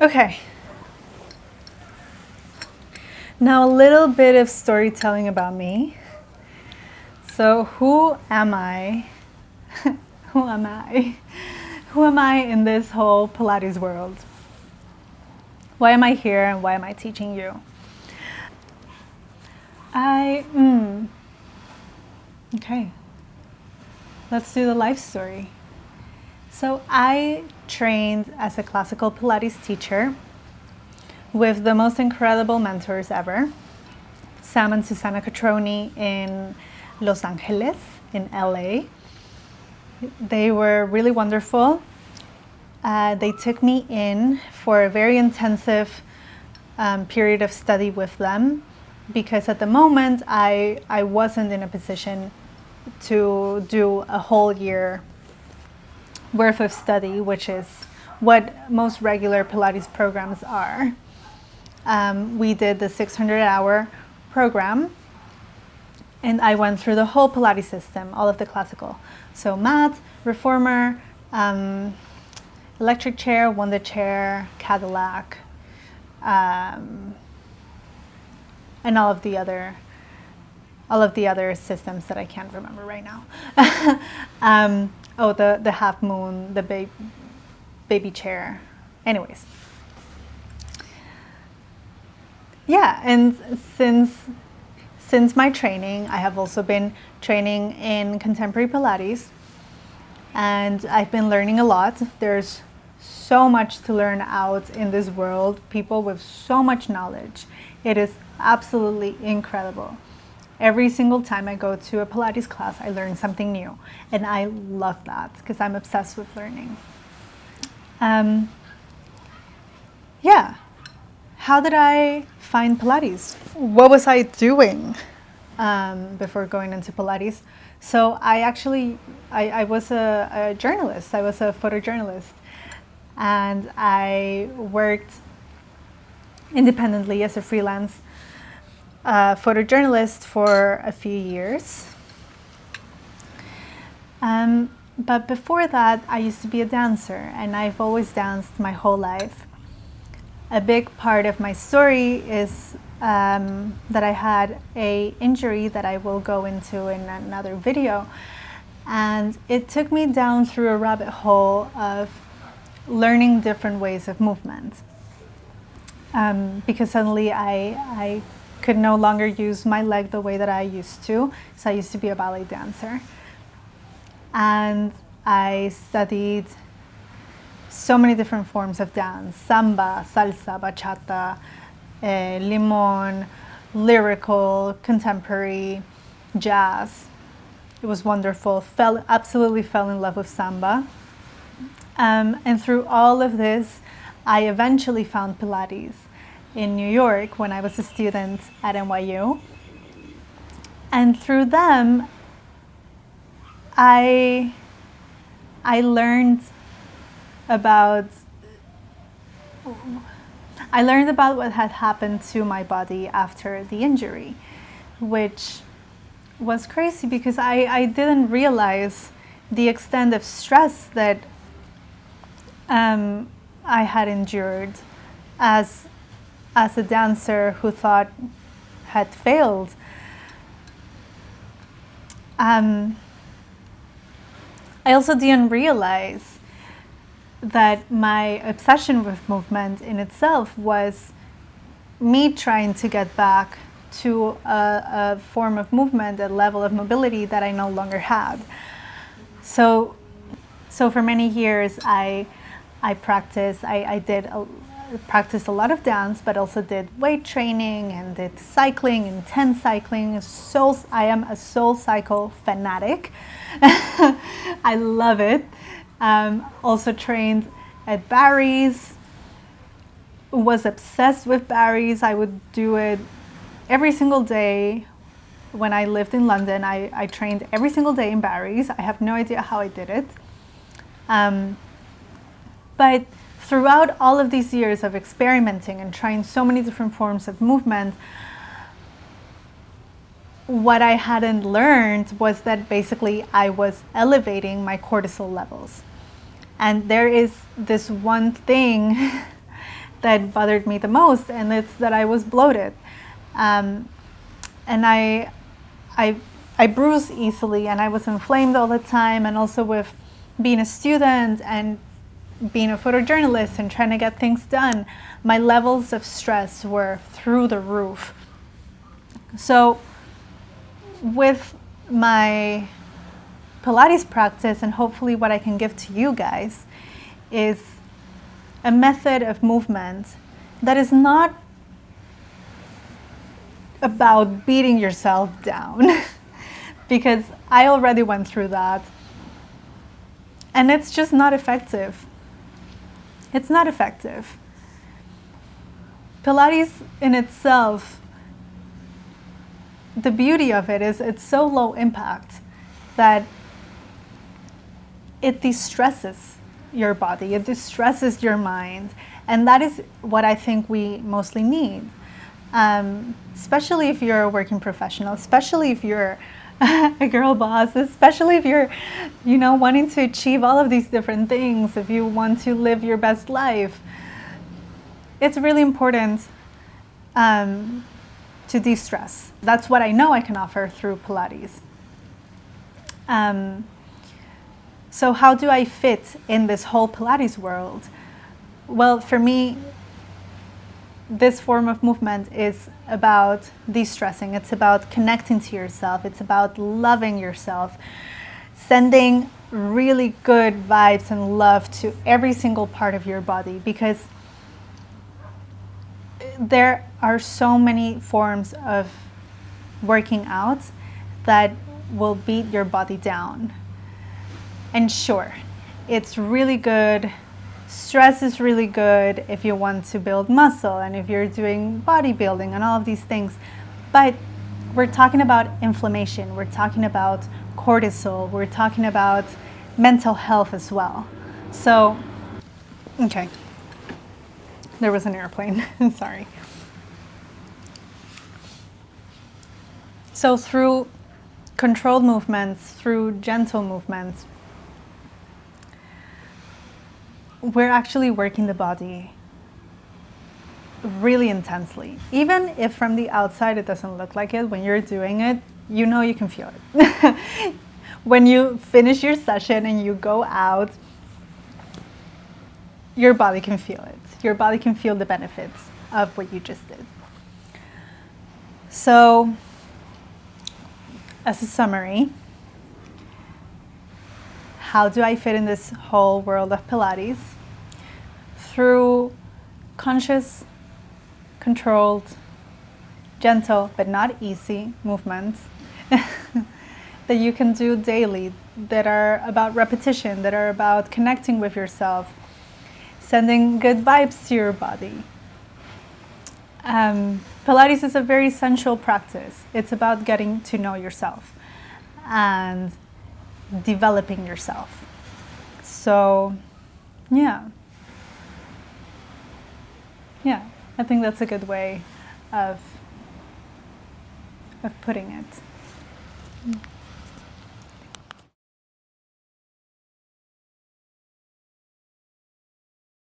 Okay. Now a little bit of storytelling about me. So who am I? Who am I? Who am I in this whole Pilates world? Why am I here and why am I teaching you? Okay. Let's do the life story. So I trained as a classical Pilates teacher with the most incredible mentors ever, Sam and Susanna Catroni in Los Angeles, in LA. They were really wonderful. They took me in for a very intensive period of study with them because at the moment I wasn't in a position to do a whole year worth of study, which is what most regular Pilates programs are. We did the 600-hour program, and I went through the whole Pilates system, all of the classical. So mat, reformer, electric chair, Wonder chair, Cadillac, and all of the other systems that I can't remember right now. The half moon, the baby chair. Anyways. Yeah, and since my training, I have also been training in contemporary Pilates, and I've been learning a lot. There's so much to learn out in this world, people with so much knowledge. It is absolutely incredible. Every single time I go to a Pilates class, I learn something new, and I love that because I'm obsessed with learning. Yeah. How did I find Pilates? What was I doing before going into Pilates? So I was a journalist. I was a photojournalist, and I worked independently as a freelance photojournalist for a few years. But before that, I used to be a dancer, and I've always danced my whole life. A big part of my story is that I had an injury that I will go into in another video. And it took me down through a rabbit hole of learning different ways of movement. Because suddenly I could no longer use my leg the way that I used to. So I used to be a ballet dancer. And I studied so many different forms of dance: samba, salsa, bachata, limon, lyrical, contemporary, jazz. It was wonderful. Absolutely fell in love with samba. And through all of this, I eventually found Pilates in New York when I was a student at NYU. And through them, I learned about what had happened to my body after the injury, which was crazy because I didn't realize the extent of stress that I had endured as a dancer who thought had failed. I also didn't realize that my obsession with movement in itself was me trying to get back to a form of movement, a level of mobility that I no longer had. So for many years I practiced a lot of dance, but also did weight training and did cycling, intense cycling. I am a Soul Cycle fanatic. I love it. Also trained at Barry's, was obsessed with Barry's. I would do it every single day. When I lived in London, I trained every single day in Barry's. I have no idea how I did it. But throughout all of these years of experimenting and trying so many different forms of movement, what I hadn't learned was that basically I was elevating my cortisol levels. And there is this one thing that bothered me the most, and it's that I was bloated. And I bruise easily, and I was inflamed all the time, and also with being a student and being a photojournalist and trying to get things done, my levels of stress were through the roof. So with my Pilates practice, and hopefully what I can give to you guys, is a method of movement that is not about beating yourself down because I already went through that, and it's just not effective. It's not effective. Pilates in itself, the beauty of it is it's so low impact that it de-stresses your body, it de-stresses your mind, and that is what I think we mostly need. Especially if you're a working professional, especially if you're a girl boss, especially if you're, wanting to achieve all of these different things, if you want to live your best life, it's really important to de-stress. That's what I know I can offer through Pilates. So how do I fit in this whole Pilates world? Well, for me, this form of movement is about de-stressing. It's about connecting to yourself. It's about loving yourself, sending really good vibes and love to every single part of your body, because there are so many forms of working out that will beat your body down. And sure, it's really good. Stress is really good if you want to build muscle and if you're doing bodybuilding and all of these things. But we're talking about inflammation. We're talking about cortisol. We're talking about mental health as well. So, okay. There was an airplane. Sorry. So through controlled movements, through gentle movements, we're actually working the body really intensely. Even if from the outside it doesn't look like it, when you're doing it, you can feel it. When you finish your session and you go out, your body can feel it. Your body can feel the benefits of what you just did. So, as a summary, how do I fit in this whole world of Pilates? Through conscious, controlled, gentle, but not easy movements that you can do daily, that are about repetition, that are about connecting with yourself, sending good vibes to your body. Pilates is a very sensual practice. It's about getting to know yourself and developing yourself. So, yeah, I think that's a good way of putting it.